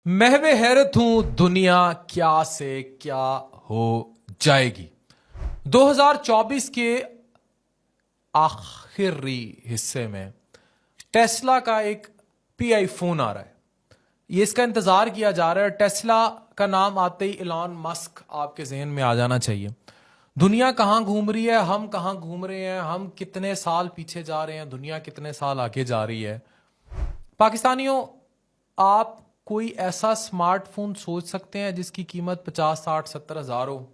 महवे हैरत हूं दुनिया क्या से क्या हो जाएगी। 2024 के आखिरी हिस्से में टेस्ला का एक पीआई फोन आ रहा है। ये इसका इंतजार किया जा रहा है। टेस्ला का नाम आते ही इलॉन मस्क आपके जहन में आ जाना चाहिए। दुनिया कहां घूम रही है, हम कहां घूम रहे हैं, हम कितने साल पीछे जा रहे हैं, दुनिया कितने साल आगे जा रही है। पाकिस्तानियों, आप कोई ऐसा स्मार्टफोन सोच सकते हैं जिसकी कीमत 50, 60, 70 हजार हो,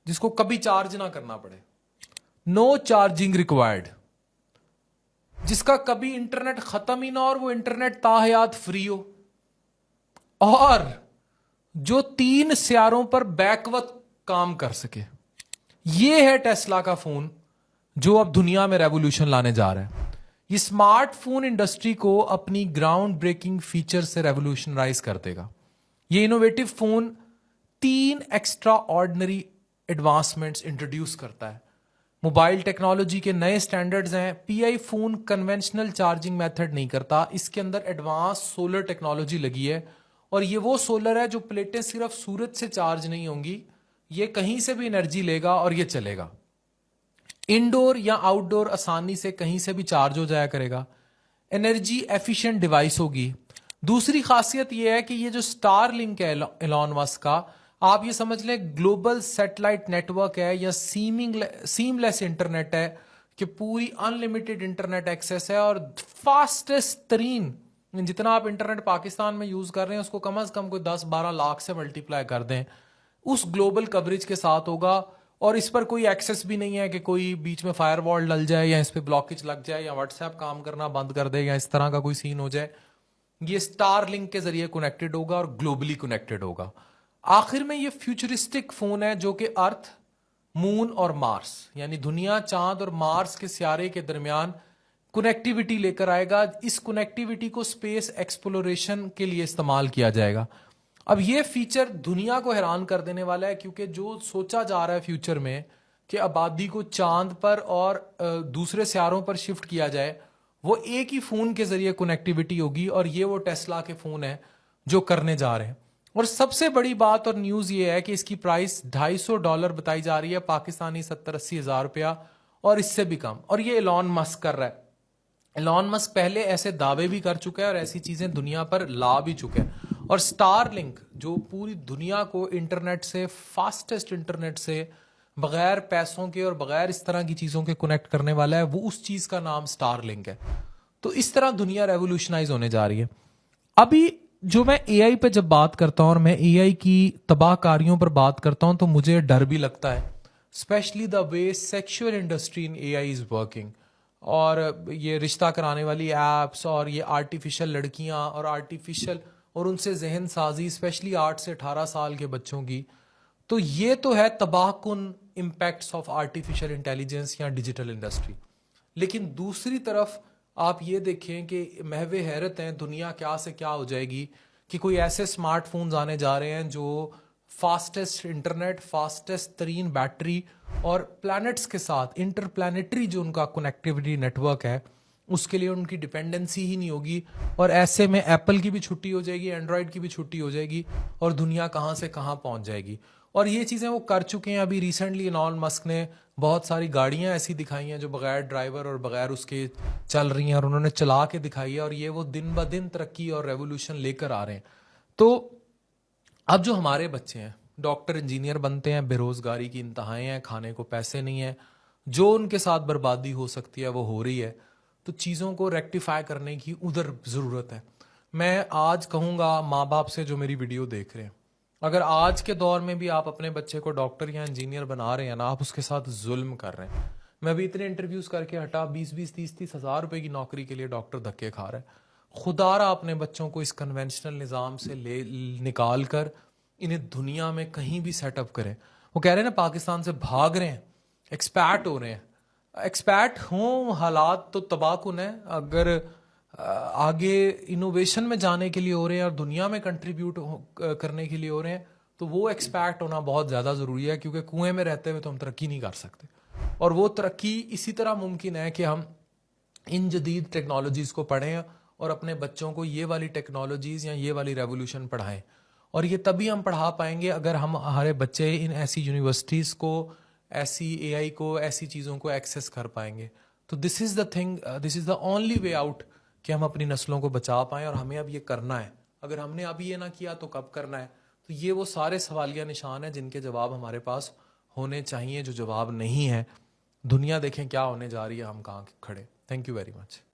जिसको कभी चार्ज ना करना पड़े, नो चार्जिंग रिक्वायर्ड, जिसका कभी इंटरनेट खत्म ही ना और वो इंटरनेट ताहयात फ्री हो, और जो 3 सियारों पर बैकवक्त काम कर सके। ये है टेस्ला का फोन जो अब दुनिया में रेवोल्यूशन लाने जा रहा है। ये स्मार्टफोन इंडस्ट्री को अपनी ग्राउंड ब्रेकिंग फीचर से रेवोल्यूशनराइज कर देगा। ये innovative phone 3 extra ordinary advancements introduce करता है। मोबाइल टेक्नोलॉजी के नए स्टैंडर्ड्स हैं। Pi phone conventional charging method नहीं करता, इसके अंदर एडवांस सोलर टेक्नोलॉजी लगी है। और ये वो सोलर है जो प्लेटें सिर्फ सूरज से चार्ज नहीं होंगी, ये कहीं से भी एनर्जी लेगा और ये चलेगा। इंडोर या आउटडोर आसानी से कहीं से भी चार्ज हो जाया करेगा। एनर्जी एफिशिएंट डिवाइस होगी। दूसरी खासियत यह है कि ये जो स्टार लिंक है एलॉन मस्क का, आप ये समझ लें ग्लोबल सैटेलाइट नेटवर्क है या सीमलेस इंटरनेट है, कि पूरी अनलिमिटेड इंटरनेट एक्सेस है और फास्टेस्ट तरीन, जितना आप इंटरनेट पाकिस्तान में यूज कर रहे हैं उसको कम से कम कोई 10-12 लाख से मल्टीप्लाई कर दें, उस ग्लोबल कवरेज के साथ होगा। और इस पर कोई एक्सेस भी नहीं है कि कोई बीच में फायरवॉल डल जाए या इस पर ब्लॉकेज लग जाए या व्हाट्सएप काम करना बंद कर दे या इस तरह का कोई सीन हो जाए। ये स्टार लिंक के जरिए कनेक्टेड होगा और ग्लोबली कनेक्टेड होगा। आखिर में ये फ्यूचरिस्टिक फोन है जो कि अर्थ, मून और मार्स, यानी दुनिया, चांद और मार्स के सियारे के दरमियान कनेक्टिविटी लेकर आएगा। इस कनेक्टिविटी को स्पेस एक्सप्लोरेशन के लिए इस्तेमाल किया जाएगा। अब ये फीचर दुनिया को हैरान कर देने वाला है, क्योंकि जो सोचा जा रहा है फ्यूचर में कि आबादी को चांद पर और दूसरे सियारों पर शिफ्ट किया जाए, वो एक ही फोन के जरिए कनेक्टिविटी होगी। और ये वो टेस्ला के फोन है जो करने जा रहे हैं। और सबसे बड़ी बात और न्यूज ये है कि इसकी प्राइस $250 बताई जा रही है, पाकिस्तानी 70-80 हजार रुपया, और इससे भी कम। और ये एलॉन मस्क कर रहा है। एलॉन मस्क पहले ऐसे दावे भी कर चुका है और ऐसी चीजें दुनिया पर ला भी चुके हैं। और स्टार लिंक जो पूरी दुनिया को इंटरनेट से, फास्टेस्ट इंटरनेट से, बगैर पैसों के और बगैर इस तरह की चीजों के कनेक्ट करने वाला है, वो उस चीज का नाम स्टार लिंक है। तो इस तरह दुनिया रेवोल्यूशनाइज होने जा रही है। अभी जो मैं एआई पे जब बात करता हूं और मैं एआई की तबाहकारियों पर बात करता हूं तो मुझे डर भी लगता है, specially the way sexual industry in AI is working. और ये रिश्ता कराने वाली एप्स और ये आर्टिफिशियल लड़कियां और आर्टिफिशियल और उनसे जहन साजी, स्पेशली 8 से 18 साल के बच्चों की, तो ये तो है तबाहकुन इम्पैक्ट्स ऑफ आर्टिफिशियल इंटेलिजेंस या डिजिटल इंडस्ट्री। लेकिन दूसरी तरफ आप ये देखें कि महवे हैरत हैं दुनिया क्या से क्या हो जाएगी, कि कोई ऐसे स्मार्टफोन्स आने जा रहे हैं जो फास्टेस्ट इंटरनेट, फास्टेस्ट तरीन बैटरी और प्लैनेट्स के साथ इंटरप्लैनेटरी जो उनका कनेक्टिविटी नेटवर्क है उसके लिए उनकी डिपेंडेंसी ही नहीं होगी। और ऐसे में एप्पल की भी छुट्टी हो जाएगी, एंड्रॉयड की भी छुट्टी हो जाएगी और दुनिया कहाँ से कहाँ पहुंच जाएगी। और ये चीज़ें वो कर चुके हैं। अभी रिसेंटली एलॉन मस्क ने बहुत सारी गाड़ियां ऐसी दिखाई हैं जो बगैर ड्राइवर और बगैर उसके चल रही हैं और उन्होंने चला के दिखाई है। और ये वो दिन ब दिन तरक्की और रेवोल्यूशन लेकर आ रहे हैं। तो अब जो हमारे बच्चे हैं डॉक्टर इंजीनियर बनते हैं, बेरोजगारी की इंतहाएं हैं, खाने को पैसे नहीं है, जो उनके साथ बर्बादी हो सकती है वो हो रही है। तो चीज़ों को रेक्टिफाई करने की उधर ज़रूरत है। मैं आज कहूँगा माँ बाप से जो मेरी वीडियो देख रहे हैं, अगर आज के दौर में भी आप अपने बच्चे को डॉक्टर या इंजीनियर बना रहे हैं ना, आप उसके साथ जुल्म कर रहे हैं। मैं भी इतने इंटरव्यूज करके हटा, 20-20, 30-30 हजार रुपए की नौकरी के लिए डॉक्टर धक्के खा रहा है। खुदारा अपने बच्चों को इस कन्वेंशनल निज़ाम से निकाल कर इन्हें दुनिया में कहीं भी सेटअप करें। वो कह रहे हैं ना पाकिस्तान से भाग रहे हैं, एक्सपैट हो रहे हैं। एक्सपैट हों, हालात तो तबाहकुन है। अगर आगे इनोवेशन में जाने के लिए हो रहे हैं और दुनिया में कंट्रीब्यूट करने के लिए हो रहे हैं, तो वो एक्सपैक्ट होना बहुत ज़्यादा ज़रूरी है, क्योंकि कुएं में रहते हुए तो हम तरक्की नहीं कर सकते। और वो तरक्की इसी तरह मुमकिन है कि हम इन जदीद टेक्नोलॉजीज़ को पढ़ें और अपने बच्चों को ये वाली टेक्नोलॉजीज़ या ये वाली रेवोल्यूशन पढ़ाएं। और ये तभी हम पढ़ा पाएंगे अगर हम हमारे बच्चे इन ऐसी यूनिवर्सिटीज़ को, ऐसी एआई को, ऐसी चीज़ों को एक्सेस कर पाएंगे। तो this is the thing, this is the only way out कि हम अपनी नस्लों को बचा पाएं। और हमें अब ये करना है। अगर हमने अभी ये ना किया तो कब करना है? तो ये वो सारे सवालिया निशान हैं जिनके जवाब हमारे पास होने चाहिए, जो जवाब नहीं है। दुनिया देखें क्या होने जा रही है, हम कहाँ खड़े। Thank you very much.